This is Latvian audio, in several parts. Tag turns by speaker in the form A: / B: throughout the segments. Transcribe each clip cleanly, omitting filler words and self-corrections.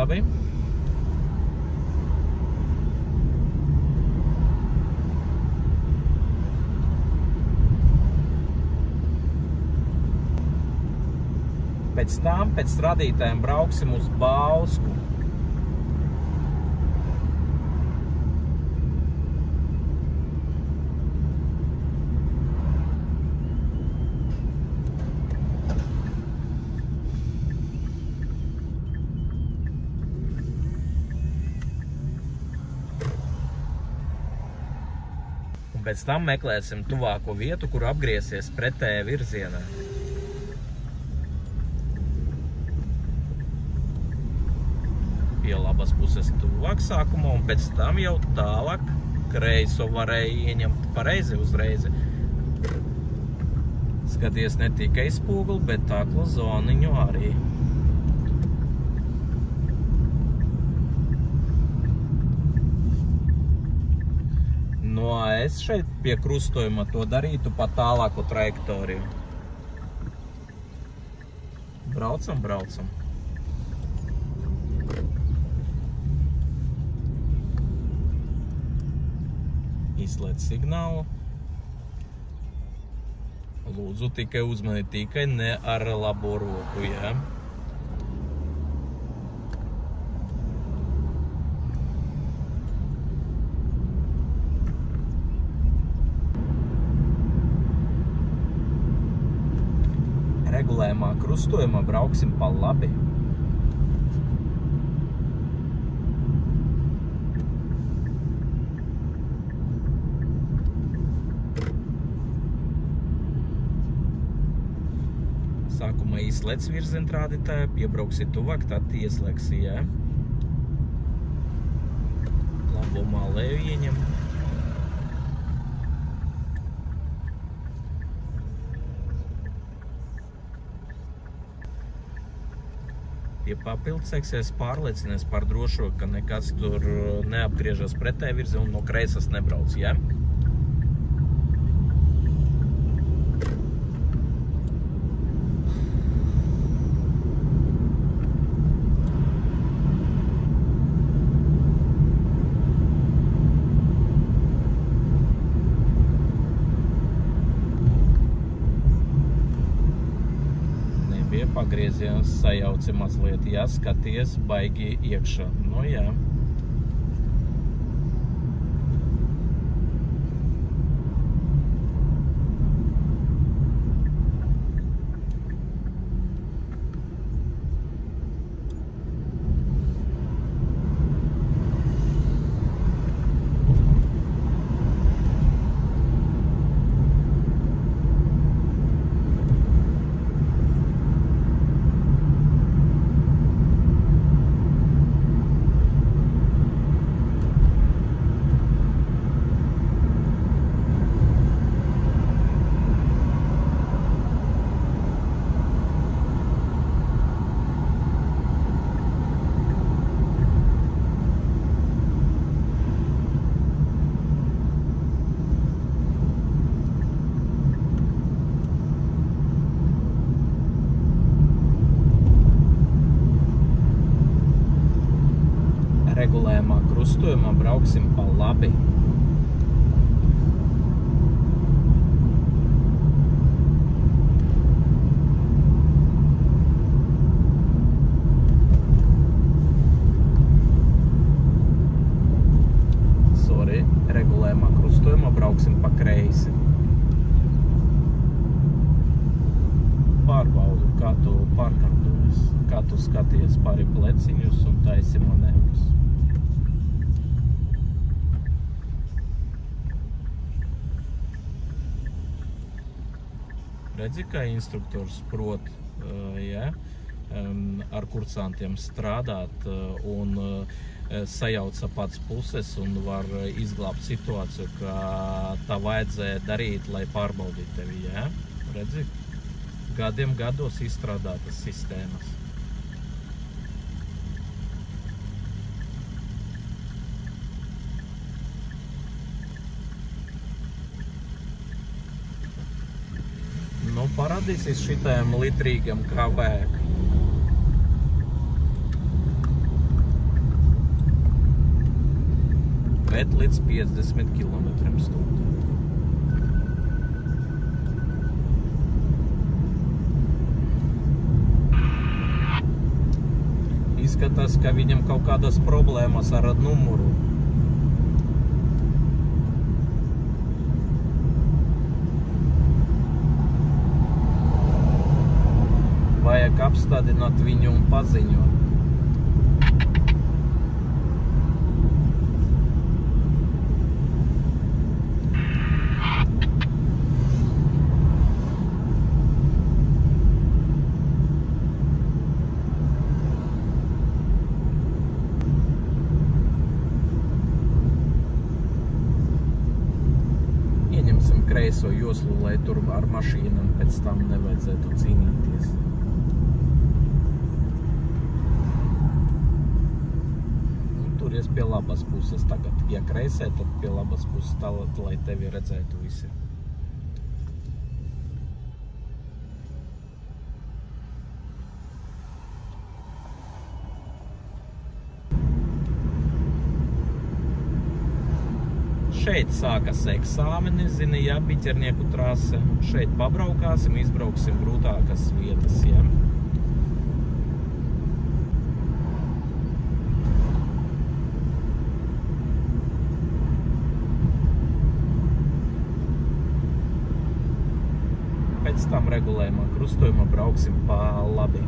A: labi. Pēc tam, pēc radītājiem brauksim uz Bausku. Un pēc tam meklēsim tuvāko vietu, kur apgriesies pretējā virzienā. Pie labas puses tuvāk sākumā, un pēc tam jau tālāk kreiso varēja ieņemt pareizi uzreiz. Skaties ne tikai spoguli, bet taklu zoniņu arī. No es šeit pie krustojuma to darītu pa tālāku trajektoriju. Braucam. Izslēdz signālu. Lūdzu, tikai uzmani, tikai ne ar labo roku, jā. Regulējumā krustojumā brauksim pa labi. Sākumā izslēdz virzienrādītāju, piebrauksi tuvāk, tad ieslēgsi, jā. Labo malēju ieņem. Ja papildseksies, pārliecinies par drošo, ka nekas tur neapgriežas pretēji virzi un no kreisas nebrauc, jā? Pagrieziens sajauci mazliet, ja skaties baigi iekšā. Nu jā. Regulējumā krustojumā brauksim pa labi. Regulējumā krustojumā brauksim pa kreisi. Pārbaudu, kā tu pārkārtojies, kā tu skaties pāri pleciņus un taisi manevrus. Redzi, kā instruktors prot, ar kursantiem strādāt un sajauca pats puses un var izglābt situāciju, kā tā vajadzēja darīt, lai pārbaudītu tevi, jā? Redzi? Gadiem gados izstrādātas sistēmas. Nu, parādīsies šitajam litrīgam kā vajag. bet līdz 50 km/h. Izskatās, ka viņam kaut kādas problēmas ar numuru. Vajag apstādināt viņu un paziņot. Ieņemsim kreiso joslu, lai tur ar mašīnām pēc tam nevajadzētu cīnīties. Turies pie labas puses tagad. Ja kreisē, tad pie labas puses tā, lai tevi redzētu visi. Šeit sākas eksāmeni, zini, ja, biķernieku trase. Šeit pabraukāsim, izbrauksim grūtākas vietas, ja. Pēc tam regulējumā krustojumā brauksim pa labi.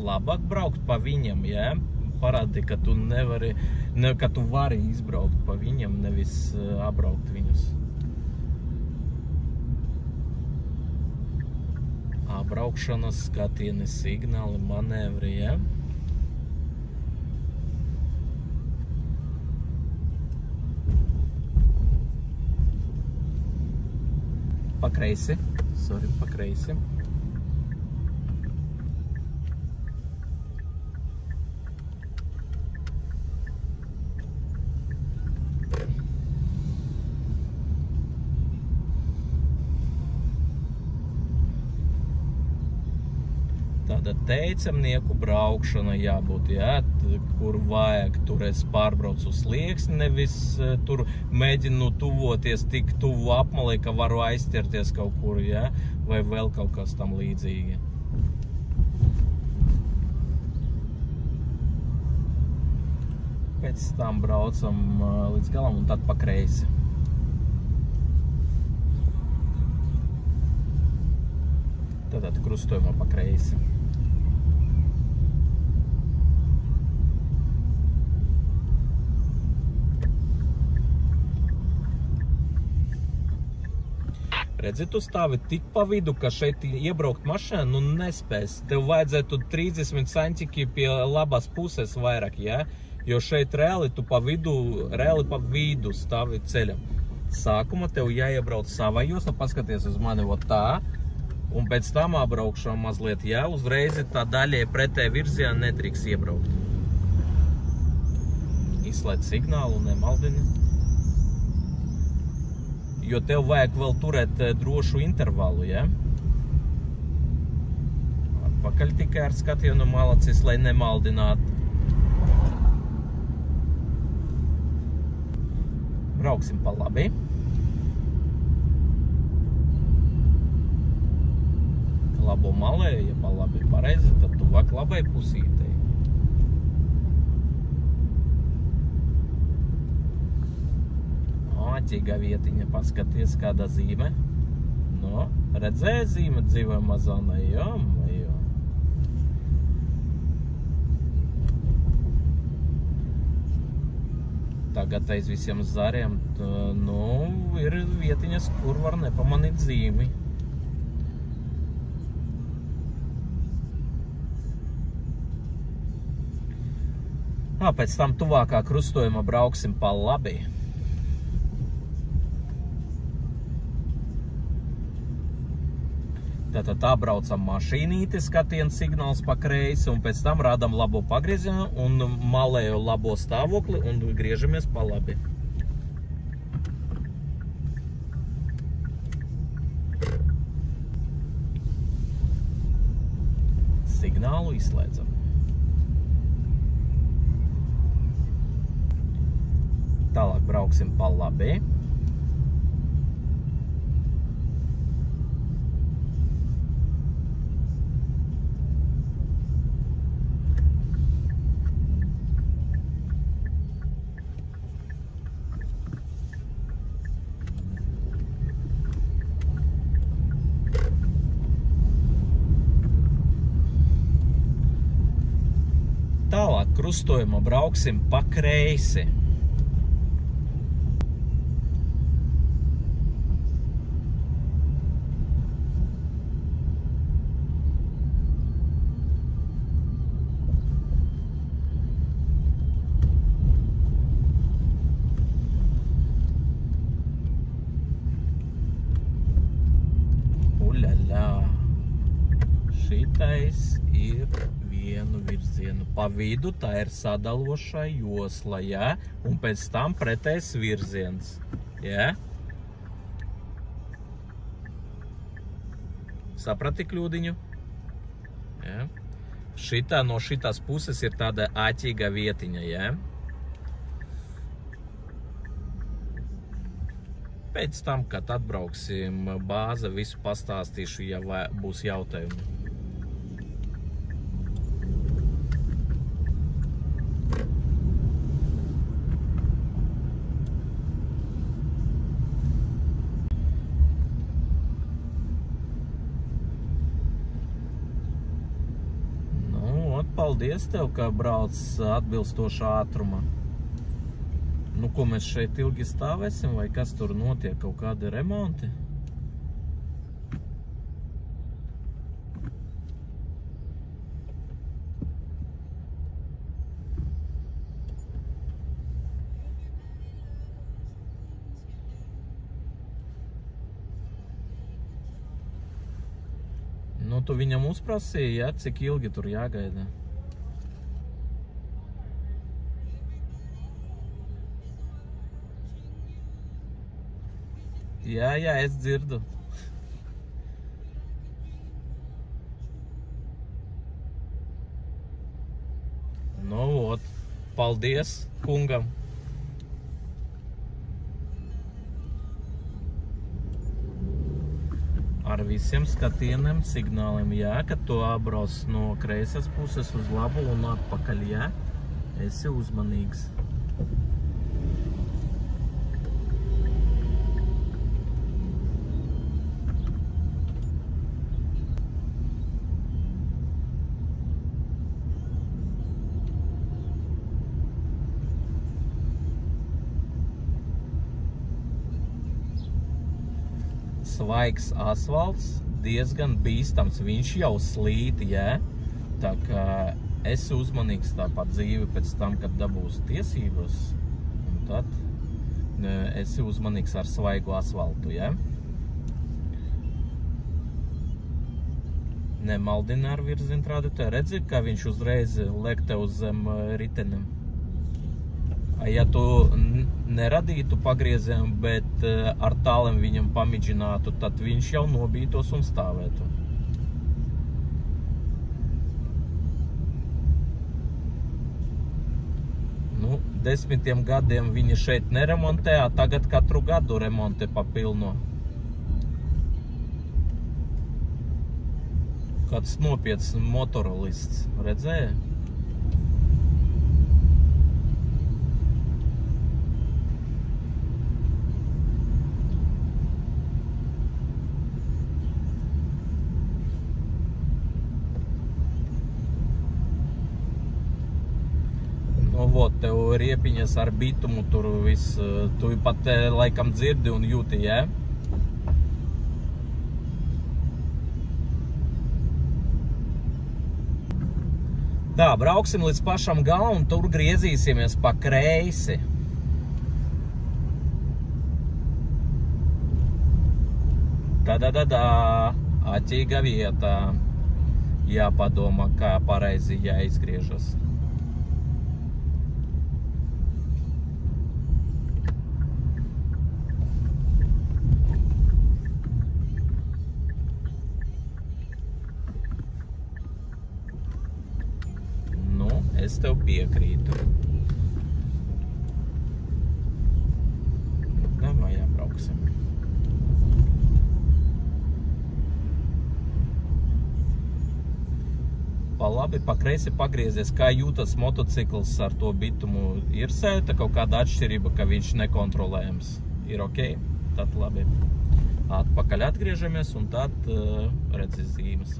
A: Labāk braukt pa viņam, ja? Parādi, ka tu ka tu vari izbraukt pa viņam, nevis apbraukt viņus. Apbraukšanas skatieni, signāli, manevri, ja? Pa kreisi, pa kreisi. Tāda teicamnieku braukšana jābūt, jā, kur vajag, tur es pārbraucu slieksni, nevis tur mēģinu tuvoties tik tuvu apmalē, ka varu aizķerties kaut kur, jā, vai vēl kaut kas tam līdzīgi. Pēc tam braucam līdz galam un tad pa kreisi. Tad krustojumā pa kreisi. Redzi, tu stāvi tik pa vidu, ka šeit iebraukt mašīnu, nu nespēs. Tev vajadzētu 30 centiķi pie labas puses vairāk, ja? Jo šeit reāli tu pa vidu stāvi ceļam. Sākumā tev jāiebrauc savā josla, paskaties uz mani vot tā, un pēc tam apbraukšana mazliet, ja? Uzreiz tā daļai pretē virzienā nedrīkst iebraukt. Izslēdz signālu, nemaldini. Jo tev vajag vēl turēt drošu intervalu, ja? Atpakaļ tikai ar skatienu malacis, lai nemaldinātu. Brauksim pa labi. Labo malē, ja pa labi pareizi, tad tuvāk labai pusītei. Āķīga vietiņa, paskaties, kāda zīme. No, redzēja zīme dzīvē mazāna, jo. tagad aiz visiem zariem, nu, ir vietiņas, kur var nepamanīt zīmi. Pēc tam tuvākā krustojuma brauksim pa labi. Tātad braucam mašīnīti, skatiens signāls pa kreisi, un pēc tam rādam labo pagriezienu un malēju labo stāvokli un griežamies pa labi. Signālu izslēdzam. Tālāk brauksim pa labi. Tālāk krustojumā brauksim pa kreisi. Šitais ir vienu virzienu. Pa vidu tā ir sadalošā josla, ja? Un pēc tam pretējs virziens, ja? Saprati kļūdiņu? Ja? Šitā no šitās puses ir tāda āķīga vietiņa, ja? Pēc tam, kad atbrauksim bāze, visu pastāstīšu, ja būs jautājumi. Paldies tev, ka brauc atbilstošā ātruma. Nu, ko mēs šeit ilgi stāvēsim, vai kas tur notiek, kaut kādi remonti? Nu, tu viņam uzprasīji, ja, cik ilgi tur jāgaida? Jā, es dzirdu. Nu, ot, paldies kungam. Ar visiem skatieniem, signāliem, jā, kad tu brauc no kreisas puses uz labu un atpakaļ, jā, esi uzmanīgs. Svaigs asfalts, diezgan bīstams, viņš jau slīd, jā. Tā kā esi uzmanīgs tāpat dzīve pēc tam, kad dabūs tiesības, un tad esi uzmanīgs ar svaigu asfaltu, jā. Nemaldini ar virzienrādītāju, redzi, kā viņš uzreiz liek tev uz zem ritenim. Ja tu neradītu pagriezienu, bet ar tālem viņam pamidžinātu, tad viņš jau nobītos un stāvētu. Nu, 10 gadiem viņi šeit neremontē, tagad katru gadu remontē pa pilno. Kāds nopietns motorolists, redzēji? vot, tev riepiņas ar bitumu, tur viss, tu pat laikam dzirdi un jūti, jā? Tā, brauksim līdz pašam galam un tur griezīsimies pa kreisi. Tā, aķīga vietā. Jāpadomā, kā pareizi jāizgriežas. Nu, es tev piekrītu. Davai, jābrauksim. Pa labi, pa kreisi pagriezies, kā jūtas motocikls ar to bitumu. Ir sajūta kaut kāda atšķirība, ka viņš nekontrolējams. Ir ok? Tad labi. Atpakaļ atgriežamies un tad redzi zīmes.